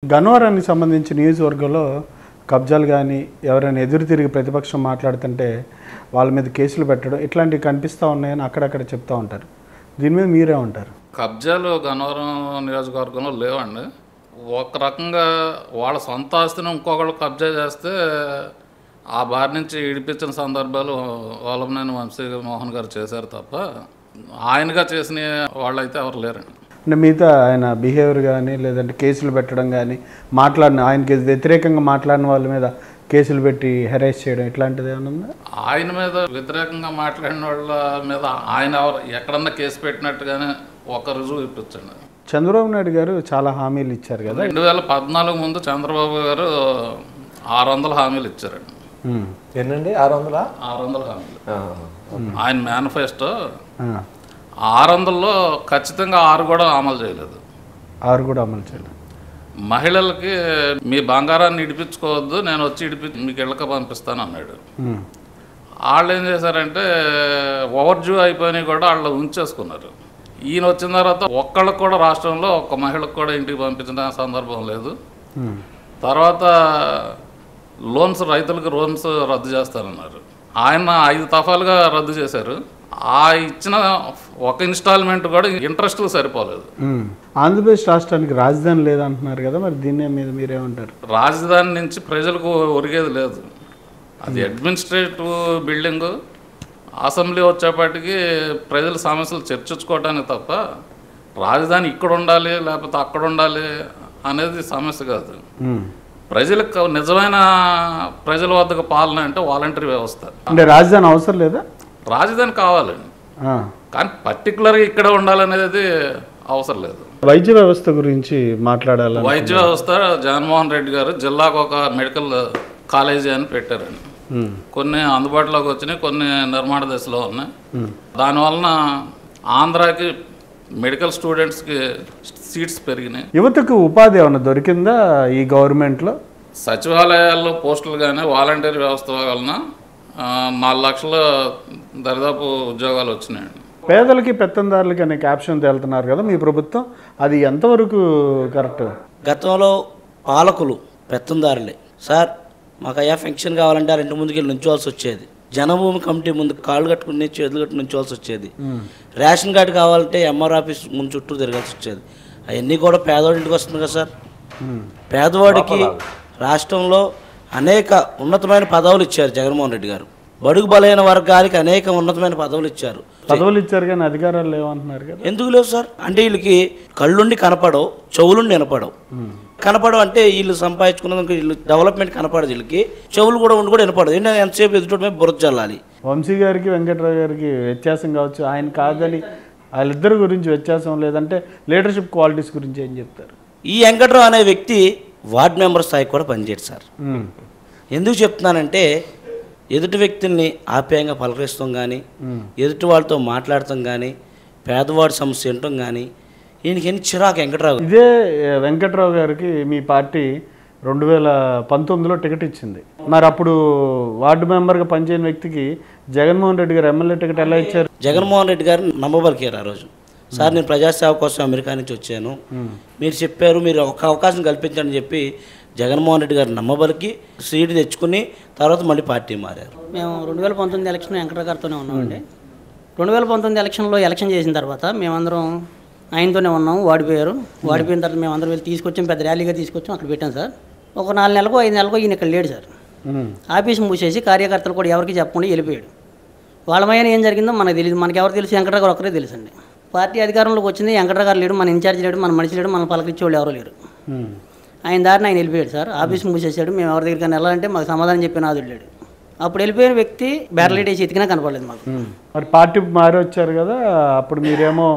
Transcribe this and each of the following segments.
గన్నవరానికి సంబంధించి నియోజకవర్గంలో కబ్జాలు కానీ ఎవరైనా ఎదురు తిరిగి ప్రతిపక్షం మాట్లాడుతుంటే వాళ్ళ మీద కేసులు పెట్టడం ఇట్లాంటివి కనిపిస్తూ ఉన్నాయని అక్కడక్కడ చెప్తూ ఉంటారు. దీని మీద మీరే ఉంటారు? కబ్జాలు గన్నవరం నియోజకవర్గంలో లేవండి. ఒక రకంగా వాళ్ళ సొంత ఆస్తిని ఇంకొకళ్ళు కబ్జా చేస్తే ఆ బారి నుంచి ఇడిపించిన సందర్భాలు వల్లభనేని వంశీమోహన్ గారు చేశారు తప్ప ఆయనగా చేసిన వాళ్ళైతే ఎవరు లేరండి. అంటే మిగతా ఆయన బిహేవియర్ కానీ లేదంటే కేసులు పెట్టడం కానీ ఆయనకి వ్యతిరేకంగా మాట్లాడిన వాళ్ళ మీద కేసులు పెట్టి హెరాస్ చేయడం ఇట్లాంటిది ఏమైనా ఉందా? ఆయన మీద వ్యతిరేకంగా మాట్లాడిన వాళ్ళ మీద ఆయన ఎక్కడన్నా కేసు పెట్టినట్టుగానే ఒక రుజువు ఇప్పించండి. చంద్రబాబు నాయుడు గారు చాలా హామీలు ఇచ్చారు కదా. 2014 ముందు చంద్రబాబు గారు 600 హామీలు ఇచ్చారండి. ఎన్నండి 600 హామీలు ఆయన మేనిఫెస్టో 600లో ఖచ్చితంగా 6 కూడా అమలు చేయలేదు. 6 కూడా అమలు చేయలేదు. మహిళలకి మీ బంగారాన్ని ఇడిపించుకోవద్దు, నేను వచ్చి మీకు ఇళ్ళక పంపిస్తాను అన్నాడు. వాళ్ళు ఏం చేశారంటే ఓవర్ డ్యూ అయిపోయినాయి కూడా వాళ్ళు ఉంచేసుకున్నారు. ఈయన వచ్చిన తర్వాత ఒక్కళ్ళకు కూడా రాష్ట్రంలో ఒక్క మహిళకు కూడా ఇంటికి పంపించిన సందర్భం లేదు. తర్వాత రైతులకు లోన్స్ రద్దు చేస్తారన్నారు. ఆయన 5 దఫాలుగా రద్దు చేశారు. ఆ ఇచ్చిన ఒక ఇన్స్టాల్మెంట్ కూడా ఇంట్రెస్ట్ సరిపోలేదు. ఆంధ్రప్రదేశ్ రాష్ట్రానికి రాజధాని లేదంటున్నారు కదా, మరి దీని మీద మీరేమంటారు? రాజధాని నుంచి ప్రజలకు ఒరిగేది లేదు. అది అడ్మినిస్ట్రేటివ్ బిల్డింగ్. అసెంబ్లీ వచ్చేపాటికి ప్రజల సమస్యలు చర్చించుకోవడానికి తప్ప రాజధాని ఇక్కడ ఉండాలి లేకపోతే అక్కడ ఉండాలి అనేది సమస్య కాదు. ప్రజలకు నిజమైన ప్రజల వద్దకు పాలన అంటే వాలంటరీ వ్యవస్థ. అంటే రాజధాని అవసరం లేదా? రాజధాని కావాలండి, కానీ పర్టికులర్గా ఇక్కడ ఉండాలనేది అవసరం లేదు. వైద్య వ్యవస్థ గురించి మాట్లాడాలి. వైద్య వ్యవస్థ జగన్మోహన్ రెడ్డి గారు జిల్లాకు ఒక మెడికల్ కాలేజీ అని పెట్టారండి. కొన్ని అందుబాటులోకి వచ్చినాయి, కొన్ని నిర్మాణ దశలో ఉన్నాయి. దానివలన ఆంధ్రాకి మెడికల్ స్టూడెంట్స్కి సీట్స్ పెరిగినాయి. యువతకు ఉపాధి ఏమన్నా దొరికిందా ఈ గవర్నమెంట్లో? సచివాలయాల్లో పోస్టులు కానీ వాలంటీర్ వ్యవస్థ వలన 4 లక్షల దరిదాపు ఉద్యోగాలు వచ్చినాయండి. పేదలకి పెత్తందారులకి అనే క్యాప్షన్ తేలుతున్నారు కదా మీ ప్రభుత్వం, అది ఎంతవరకు కరెక్ట్? గతంలో పాలకులు పెత్తందారులే సార్. మాకు అయ్యా ఫంక్షన్ కావాలంటే 2 ముందుకు వెళ్ళి నుంచోవాల్సి వచ్చేది. జనభూమి కమిటీ ముందు కాళ్ళు కట్టుకుని చేతులు కట్టుకుని నుంచోవాల్సి వచ్చేది. రేషన్ కార్డు కావాలంటే ఎంఆర్ ఆఫీస్ ముందు చుట్టూ తిరగాల్సి వచ్చేది. అవన్నీ కూడా పేదవాడింటికి వస్తుంది కదా సార్. పేదవాడికి రాష్ట్రంలో అనేక ఉన్నతమైన పదవులు ఇచ్చారు జగన్మోహన్ రెడ్డి గారు. బడుగు బలైన వర్గానికి అనేక ఉన్నతమైన పదవులు ఇచ్చారు. కానీ అధికారాలు లేవంటున్నారు కదా. ఎందుకు లేవు సార్? అంటే వీళ్ళకి కళ్ళుండి కనపడవు, చెవులుండి వినపడవు. కనపడవు అంటే వీళ్ళు సంపాదించుకున్నందుకు వీళ్ళు డెవలప్మెంట్ కనపడదు. వీళ్ళకి చెవులు కూడా ఉండి కూడా వినపడదు. ఏంటంటే ఎంతసేపు ఎదుటి బురద చల్లాలి. వంశీ గారికి వెంకట్రావు గారికి వ్యత్యాసం కావచ్చు, ఆయన కాదని వాళ్ళిద్దరి గురించి వ్యత్యాసం లేదంటే లీడర్షిప్ క్వాలిటీస్ గురించి ఏం చెప్తారు? ఈ వెంకట్రావు అనే వ్యక్తి వార్డ్ మెంబర్ స్థాయికి కూడా పనిచేయడు సార్. ఎందుకు చెప్తున్నానంటే ఎదుటి వ్యక్తుల్ని ఆప్యాయంగా పలకరిస్తాం కానీ, ఎదుటి వాళ్ళతో మాట్లాడటం కానీ, పేదవాడి సమస్య వినటం కానీ ఈయనకి ఎన్ని చిరాకు వెంకట్రావు. ఇదే వెంకట్రావు గారికి మీ పార్టీ 2019లో టికెట్ ఇచ్చింది. మరి అప్పుడు వార్డు మెంబర్గా పనిచేయని వ్యక్తికి జగన్మోహన్ రెడ్డి గారు ఎమ్మెల్యే టికెట్ ఎలా ఇచ్చారు? జగన్మోహన్ రెడ్డి గారు నమ్మబలికారు ఆ రోజు. సార్ నేను ప్రజాసేవ కోసం అమెరికా నుంచి వచ్చాను, మీరు చెప్పారు, మీరు ఒక అవకాశం కల్పించండి చెప్పి జగన్మోహన్ రెడ్డి గారు నమ్మబలికి సీటు తెచ్చుకుని తర్వాత మళ్ళీ పార్టీ మారారు. మేము 2019 ఎలక్షన్ వెంకట్రావు గారితోనే ఉన్నామండి. 2019 ఎలక్షన్లో ఎలక్షన్ చేసిన తర్వాత మేమందరం ఆయనతోనే ఉన్నాము. వాడిపోయిన తర్వాత మేమందరం వెళ్ళి తీసుకొచ్చాం, పెద్ద ర్యాలీగా తీసుకొచ్చాం, అక్కడ పెట్టాం సార్. ఒక 4 నెలలకు 5 నెలలకు ఈయన ఇక్కడ లేడు సార్. ఆఫీస్ మూసేసి కార్యకర్తలు కూడా ఎవరికి చెప్పకుండా వెళ్ళిపోయాడు. వాళ్ళ మధ్యన ఏం జరిగిందో మనకు తెలియదు. మనకి ఎవరు తెలుసు? వెంకట్రావు గారు ఒక్కరే తెలుసండి. పార్టీ అధికారంలోకి వచ్చింది, వెంకట్రావు గారు లేడు, మన ఇన్ఛార్జ్ లేడు, మన మనిషి లేడు, మన పలకరించే వాళ్ళు ఎవరో లేరు. ఆయన దారిని ఆయన వెళ్ళిపోయాడు సార్. ఆఫీస్ మూసేసాడు. మేము ఎవరి దగ్గరికి వెళ్ళాలంటే మాకు సమాధానం చెప్పిన నాదుడు లేడు. అప్పుడు వెళ్ళిపోయిన వ్యక్తి బ్యారలైట్ వేసి ఎతికినా కనపడలేదు మాకు. మరి పార్టీ మారి వచ్చారు కదా, అప్పుడు మీరేమో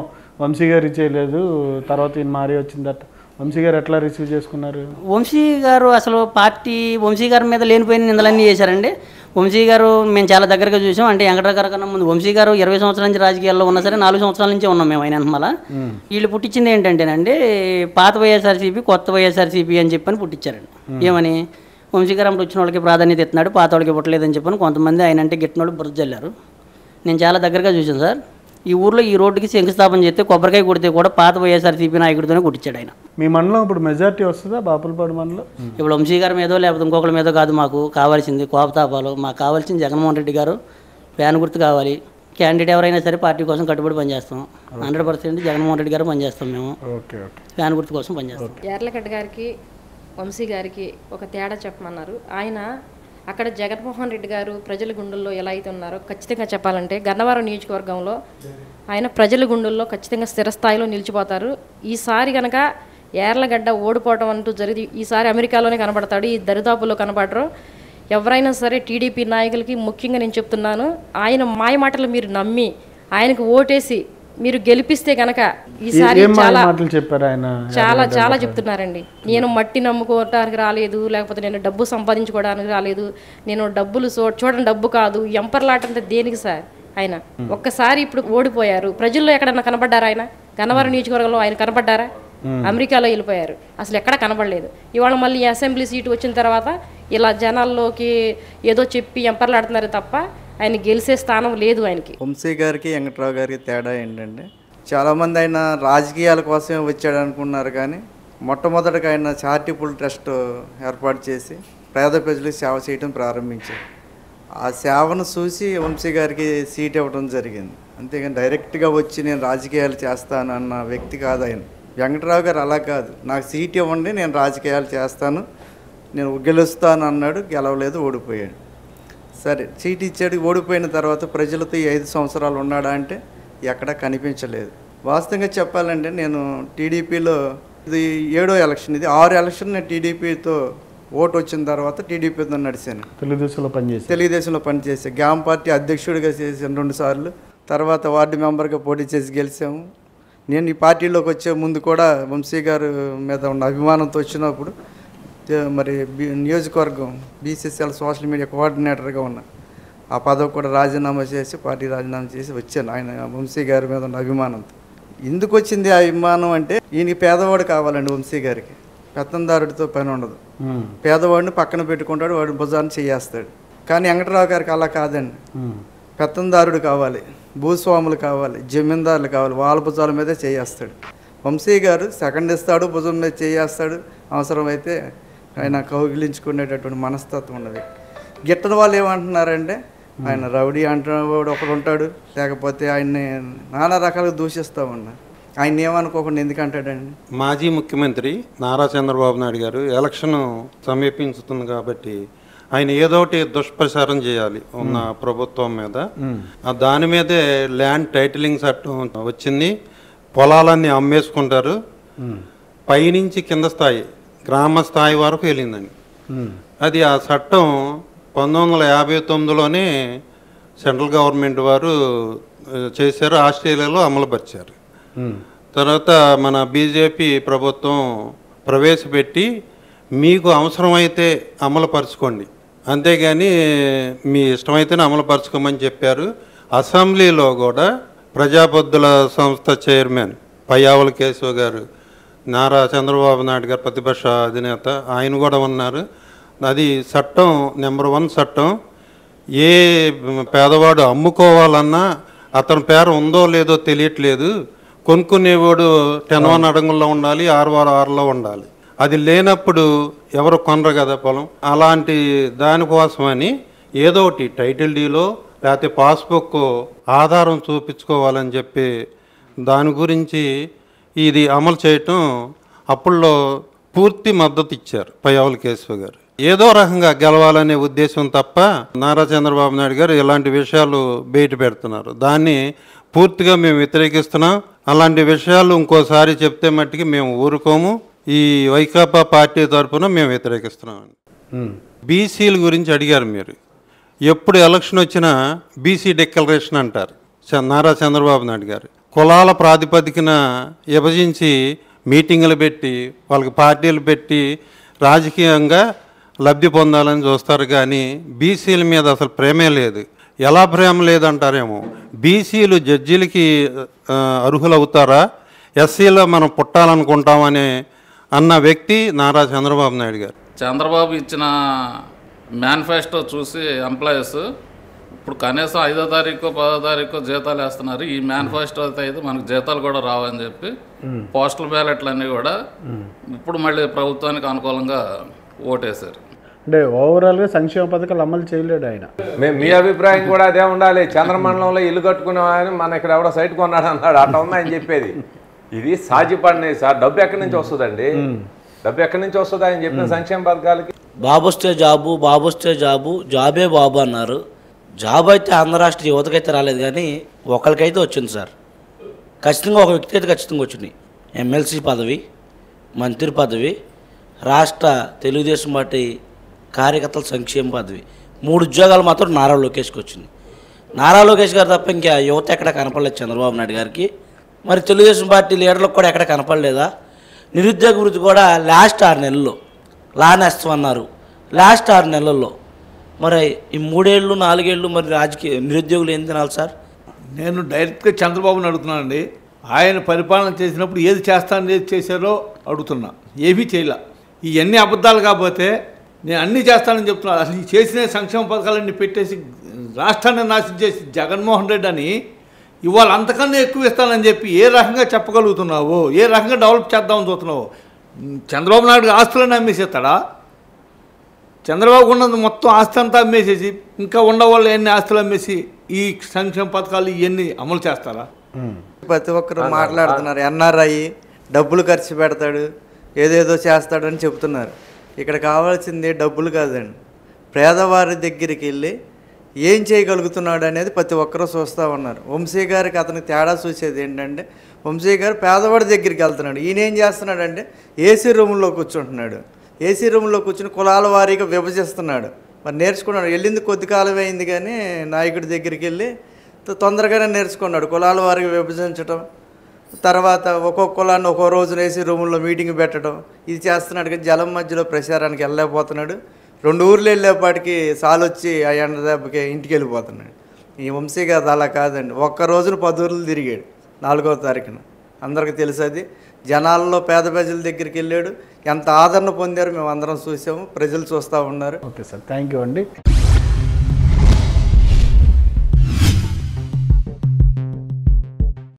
వంశీ గారు చేయలేదు, తర్వాత ఈయన మారి వచ్చిందట. వంశీ గారు ఎట్లా రిసీవ్ చేసుకున్నారు? వంశీ గారు అసలు వంశీ గారి మీద లేనిపోయిన నిందలన్నీ చేశారండి. వంశీ గారు మేము చాలా దగ్గరగా చూసాం. అంటే వెంకటరావు గారి కన్నా ముందు వంశీ గారు 20 సంవత్సరాల నుంచి రాజకీయాల్లో ఉన్నా సరే 4 సంవత్సరాల నుంచే ఉన్నాం మేము ఆయన మళ్ళా. వీళ్ళు పుట్టించింది ఏంటంటేనండి పాత వైఎస్ఆర్సీపీ కొత్త వైఎస్ఆర్సీపీ అని చెప్పని పుట్టించారండి. ఏమని వంశీ గారు అప్పుడు వచ్చిన వాళ్ళకి ప్రాధాన్యత ఇస్తున్నాడు, పాత వాళ్ళకి పుట్టలేదని చెప్పని కొంతమంది ఆయన అంటే గిట్టిన వాళ్ళు బురద జల్లారు. నేను చాలా దగ్గరగా చూసాను సార్. ఈ ఊర్లో ఈ రోడ్డుకి శంకుస్థాపన చేస్తే కొబ్బరికాయ కొడితే కూడా పాత వైఎస్ఆర్సీపీ నాయకుడితోనే కొట్టించాడు ఆయన. మీ మండలం ఇప్పుడు మెజారిటీ వస్తుందా బాపులపాడు మండలం? ఇప్పుడు వంశీ గారి మీదో లేకపోతే ఇంకొకరి మీదో కాదు మాకు కావాల్సింది కోపతాపాలు. మాకు కావాల్సింది జగన్మోహన్ రెడ్డి గారు ఫ్యాన్ గుర్తు కావాలి. క్యాండిడేట్ ఎవరైనా సరే పార్టీ కోసం కట్టుబడి పనిచేస్తాం. 100% జగన్మోహన్ రెడ్డి గారు పనిచేస్తాం మేము. Okay okay. ఫ్యాన్ గుర్తు కోసం పనిచేస్తాం. యార్లగడ్డ గారికి వంశీ గారికి ఒక తేడా చెప్పమన్నారు. ఆయన అక్కడ జగన్మోహన్ రెడ్డి గారు ప్రజల గుండెల్లో ఎలా అయితే ఉన్నారో ఖచ్చితంగా చెప్పాలంటే గన్నవరం నియోజకవర్గంలో ఆయన ప్రజల గుండెల్లో ఖచ్చితంగా స్థిరస్థాయిలో నిలిచిపోతారు. ఈసారి కనుక యార్లగడ్డ ఓడిపోవడం అంటూ జరిగి ఈసారి అమెరికాలోనే కనబడతాడు, ఈ దరిదాపుల్లో కనబడరు. ఎవరైనా సరే టీడీపీ నాయకులకి ముఖ్యంగా నేను చెప్తున్నాను, ఆయన మాయ మాటలు మీరు నమ్మి ఆయనకు ఓటేసి మీరు గెలిపిస్తే కనుక ఈసారి చాలా చాలా చెప్తున్నారండి. నేను మట్టి నమ్ముకోవడానికి రాలేదు, లేకపోతే నేను డబ్బు సంపాదించుకోవడానికి రాలేదు, నేను డబ్బులు చూడండి డబ్బు కాదు, ఎంపర్లాట అంటే దేనికి సార్? ఆయన ఒక్కసారి ఇప్పుడు ఓడిపోయారు, ప్రజల్లో ఎక్కడన్నా కనబడ్డారా? ఆయన గన్నవరం నియోజకవర్గంలో ఆయన కనబడ్డారా? అమెరికాలో వెళ్ళిపోయారు, అసలు ఎక్కడ కనబడలేదు. ఇవాళ మళ్ళీ అసెంబ్లీ సీటు వచ్చిన తర్వాత ఇలా జనాల్లోకి ఏదో చెప్పి ఎంపర్లాడుతున్నారు తప్ప ఆయన గెలిచే స్థానం లేదు ఆయనకి. వంశీ గారికి వెంకట్రావు గారికి తేడా ఏంటంటే, చాలామంది ఆయన రాజకీయాల కోసమే వచ్చాడు అనుకున్నారు, కానీ మొట్టమొదటిగా ఆయన చారిటబుల్ ట్రస్ట్ ఏర్పాటు చేసి పేద ప్రజలకు సేవ చేయడం ప్రారంభించారు. ఆ సేవను చూసి వంశీ గారికి సీట్ ఇవ్వడం జరిగింది. అంతేగాని డైరెక్ట్గా వచ్చి నేను రాజకీయాలు చేస్తాను అన్న వ్యక్తి కాదు ఆయన. వెంకట్రావు గారు అలా కాదు, నాకు సీట్ ఇవ్వండి నేను రాజకీయాలు చేస్తాను, నేను గెలుస్తాను అన్నాడు. గెలవలేదు, ఓడిపోయాడు. సరే సీట్ ఇచ్చాడు, ఓడిపోయిన తర్వాత ప్రజలతో ఈ 5 సంవత్సరాలు ఉన్నాడా అంటే ఎక్కడ కనిపించలేదు. వాస్తవంగా చెప్పాలంటే నేను టీడీపీలో ఇది 7వ ఎలక్షన్, ఇది 6 ఎలక్షన్ నేను టీడీపీతో ఓటు వచ్చిన తర్వాత టీడీపీతో నడిచాను. తెలుగుదేశంలో పనిచేసా. గ్రామ పార్టీ అధ్యక్షుడిగా చేశాను 2 సార్లు. తర్వాత వార్డు మెంబర్గా పోటీ చేసి గెలిచాము. నేను ఈ పార్టీలోకి వచ్చే ముందు కూడా వంశీ గారు మీద ఉన్న అభిమానంతో వచ్చినప్పుడు మరి నియోజకవర్గం బీసీసీఎల్ సోషల్ మీడియా కోఆర్డినేటర్గా ఉన్నా. ఆ పదవి కూడా రాజీనామా చేసి పార్టీ రాజీనామా చేసి వచ్చాను ఆయన వంశీ గారి మీద ఉన్న అభిమానంతో. ఎందుకు వచ్చింది ఆ అభిమానం అంటే, ఈయనకి పేదవాడు కావాలండి. వంశీ గారికి పెత్తందారుడితో పని ఉండదు. పేదవాడిని పక్కన పెట్టుకుంటాడు, వాడి భుజాన్ని చేయేస్తాడు. కానీ వెంకటరావు గారికి అలా కాదండి. పెత్తందారుడు కావాలి, భూస్వాములు కావాలి, జమీందారులు కావాలి, వాళ్ళ భుజాల మీదే చేయేస్తాడు. వంశీ గారు సెకండ్ ఇస్తాడు, భుజం మీద చేయేస్తాడు, అవసరమైతే ఆయన కౌగిలించుకునేటటువంటి మనస్తత్వం ఉన్నది. గిట్టని వాళ్ళు ఏమంటున్నారంటే, ఆయన రౌడీ అంటున్నాడు ఒకడు ఉంటాడు, లేకపోతే ఆయన్ని నానా రకాలుగా దూషిస్తూ ఉన్నారు. ఆయన ఏమనుకోకుండా ఎందుకంటాడండి? మాజీ ముఖ్యమంత్రి నారా చంద్రబాబు నాయుడు గారు ఎలక్షన్ సమీపించుతుంది కాబట్టి ఆయన ఏదోటి దుష్ప్రచారం చేయాలి ఉన్న ప్రభుత్వం మీద. దాని మీదే ల్యాండ్ టైటిలింగ్ చట్టం వచ్చింది. పొలాలన్నీ అమ్మేసుకుంటారు. పైనుంచి కింద స్థాయి గ్రామ స్థాయి వరకు వెళ్ళిందండి. అది ఆ చట్టం 1959లోనే సెంట్రల్ గవర్నమెంట్ వారు చేశారు, ఆస్ట్రేలియాలో అమలుపరిచారు. తర్వాత మన బీజేపీ ప్రభుత్వం ప్రవేశపెట్టి మీకు అవసరమైతే అమలుపరచుకోండి, అంతేగాని మీ ఇష్టమైతేనే అమలుపరచుకోమని చెప్పారు. అసెంబ్లీలో కూడా ప్రజాబద్ధుల సంస్థ చైర్మన్ పయ్యావుల కేశవ్ గారు, నారా చంద్రబాబు నాయుడు గారు ప్రతిపక్ష అధినేత, ఆయన కూడా ఉన్నారు. అది చట్టం నెంబర్ 1 చట్టం. ఏ పేదవాడు అమ్ముకోవాలన్నా అతని పేరు ఉందో లేదో తెలియట్లేదు. కొనుక్కునేవాడు 10 అడుగుల్లో ఉండాలి, 6 ఉండాలి. అది లేనప్పుడు ఎవరు కొనరు కదా పొలం. అలాంటి దానికోసమని ఏదో ఒకటి టైటిల్ డీలో లేకపోతే పాస్బుక్ ఆధారం చూపించుకోవాలని చెప్పి దాని గురించి ఇది అమలు చేయటం అప్పుల్లో పూర్తి మద్దతు ఇచ్చారు పయ్యావుల కేశవ్ గారు. ఏదో రకంగా గెలవాలనే ఉద్దేశం తప్ప నారా చంద్రబాబు నాయుడు గారు ఇలాంటి విషయాలు బయట పెడుతున్నారు. దాన్ని పూర్తిగా మేము వ్యతిరేకిస్తున్నాం. అలాంటి విషయాలు ఇంకోసారి చెప్తే మట్టికి మేము ఊరుకోము. ఈ వైకాపా పార్టీ తరఫున మేము వ్యతిరేకిస్తున్నాం. బీసీల గురించి అడిగారు మీరు. ఎప్పుడు ఎలక్షన్ వచ్చినా బీసీ డిక్లరేషన్ అంటారు నారా చంద్రబాబు నాయుడు గారు. కులాల ప్రాతిపదికన విభజించి మీటింగులు పెట్టి వాళ్ళకి పార్టీలు పెట్టి రాజకీయంగా లబ్ధి పొందాలని చూస్తారు, కానీ బీసీల మీద అసలు ప్రేమే లేదు. ఎలా ప్రేమ లేదంటారేమో, బీసీలు జడ్జీలకి అర్హులవుతారా, ఎస్సీలో మనం పుట్టాలనుకుంటామని అన్న వ్యక్తి నారా చంద్రబాబు నాయుడు గారు. చంద్రబాబు ఇచ్చిన మేనిఫెస్టో చూసి ఎంప్లాయీస్ ఇప్పుడు కనీసం 5వ తారీఖు 10వ తారీఖు జీతాలు వేస్తున్నారు. ఈ మేనిఫెస్టో అయితే మనకు జీతాలు కూడా రావని చెప్పి పోస్టల్ బ్యాలెట్లన్నీ కూడా ఇప్పుడు మళ్ళీ ప్రభుత్వానికి అనుకూలంగా ఓటేశారు. అంటే ఓవరాల్గా సంక్షేమ పథకాలు అమలు చేయలేడు ఆయన. మీ అభిప్రాయం కూడా అదే ఉండాలి. చంద్రమండలంలో ఇల్లు కట్టుకునే ఆయన మన ఇక్కడ ఎవడో సైట్ కొన్నాడు అన్నాడు, అట్లా ఉంది ఆయన చెప్పేది. ఇది సాధ్యపడినాయి సార్. డబ్బు ఎక్కడి నుంచి వస్తుందండి? డబ్బు ఎక్కడి నుంచి వస్తుంది ఆయన చెప్పిన సంక్షేమ పథకాలకి? బాబు వస్తే జాబు, బాబు వస్తే జాబు, జాబే బాబు అన్నారు. జాబ్ అయితే ఆంధ్ర రాష్ట్ర యువతకైతే రాలేదు, కానీ ఒకరికైతే వచ్చింది సార్. ఖచ్చితంగా ఒక వ్యక్తి అయితే ఖచ్చితంగా వచ్చింది. ఎమ్మెల్సీ పదవి, మంత్రి పదవి, రాష్ట్ర తెలుగుదేశం పార్టీ కార్యకర్తల సంక్షేమ పదవి, 3 ఉద్యోగాలు మాత్రం నారా లోకేష్కి వచ్చింది. నారా లోకేష్ గారు తప్ప ఇంకా యువత ఎక్కడ కనపడలేదు చంద్రబాబు నాయుడు గారికి. మరి తెలుగుదేశం పార్టీ లీడర్లకు కూడా ఎక్కడ కనపడలేదా? నిరుద్యోగ వృత్తి కూడా లాస్ట్ 6 నెలల్లో లానేస్తామన్నారు. లాస్ట్ 6 నెలల్లో మరి ఈ 3 ఏళ్ళు 4 ఏళ్ళు మరి రాజకీయ నిరుద్యోగులు ఏం తినాలి సార్? నేను డైరెక్ట్గా చంద్రబాబుని అడుగుతున్నానండి. ఆయన పరిపాలన చేసినప్పుడు ఏది చేస్తానని ఏది చేశారో అడుగుతున్నా. ఏమీ చేయలే. ఇవన్నీ అబద్ధాలు కాకపోతే నేను అన్నీ చేస్తానని చెప్తున్నాను. అసలు ఈ చేసిన సంక్షేమ పథకాలన్నీ పెట్టేసి రాష్ట్రాన్ని నాశనం చేసి జగన్మోహన్ రెడ్డి అని ఇవాళ అంతకన్నా ఎక్కువ ఇస్తానని చెప్పి ఏ రకంగా చెప్పగలుగుతున్నావు? ఏ రకంగా డెవలప్ చేద్దామని చూస్తున్నావు? చంద్రబాబు నాయుడు ఆస్తులను అమ్మేసేస్తాడా? చంద్రబాబు ఉన్నది మొత్తం ఆస్తి అంతా అమ్మేసేసి ఇంకా ఉండవాళ్ళు ఎన్ని ఆస్తులు అమ్మేసి ఈ సంక్షేమ పథకాలు ఇవన్నీ అమలు చేస్తారా? ప్రతి ఒక్కరు మాట్లాడుతున్నారు. ఎన్ఆర్ఐ డబ్బులు ఖర్చు పెడతాడు, ఏదేదో చేస్తాడు అని చెప్తున్నారు. ఇక్కడ కావాల్సింది డబ్బులు కాదండి. పేదవారి దగ్గరికి వెళ్ళి ఏం చేయగలుగుతున్నాడు అనేది ప్రతి ఒక్కరూ చూస్తూ ఉన్నారు. వంశీ గారికి అతనికి తేడా చూసేది ఏంటంటే, వంశీ గారు పేదవాడి దగ్గరికి వెళ్తున్నాడు. ఈయన ఏం చేస్తున్నాడంటే ఏసీ రూమ్లో కూర్చుంటున్నాడు. ఏసీ రూమ్లో కూర్చుని కులాల వారీగా విభజిస్తున్నాడు. మరి నేర్చుకున్నాడు. వెళ్ళింది కొద్ది కాలం అయింది, కానీ నాయకుడి దగ్గరికి వెళ్ళి తొందరగానే నేర్చుకున్నాడు కులాల వారీగా విభజించడం. తర్వాత ఒక్కొక్క కులాన్ని ఒక్కో రోజున ఏసీ రూముల్లో మీటింగ్ పెట్టడం, ఇది చేస్తున్నాడు. కానీ జలం మధ్యలో ప్రచారానికి వెళ్ళలేకపోతున్నాడు. 2 ఊర్లు వెళ్ళేపాటికి సాలొచ్చి ఆ ఎండ దెబ్బకి ఇంటికి వెళ్ళిపోతున్నాడు. ఈ వంశీ గారు అలా కాదండి. ఒక్క రోజున 10 ఊర్లు తిరిగాడు 4వ తారీఖున. అందరికీ తెలుసు అది. జనాల్లో పేద ప్రజల దగ్గరికి వెళ్ళాడు. ఎంత ఆదరణ పొందారో మేము అందరం చూసాము, ప్రజలు చూస్తూ ఉన్నారు. ఓకే సార్, థ్యాంక్ యూ అండి.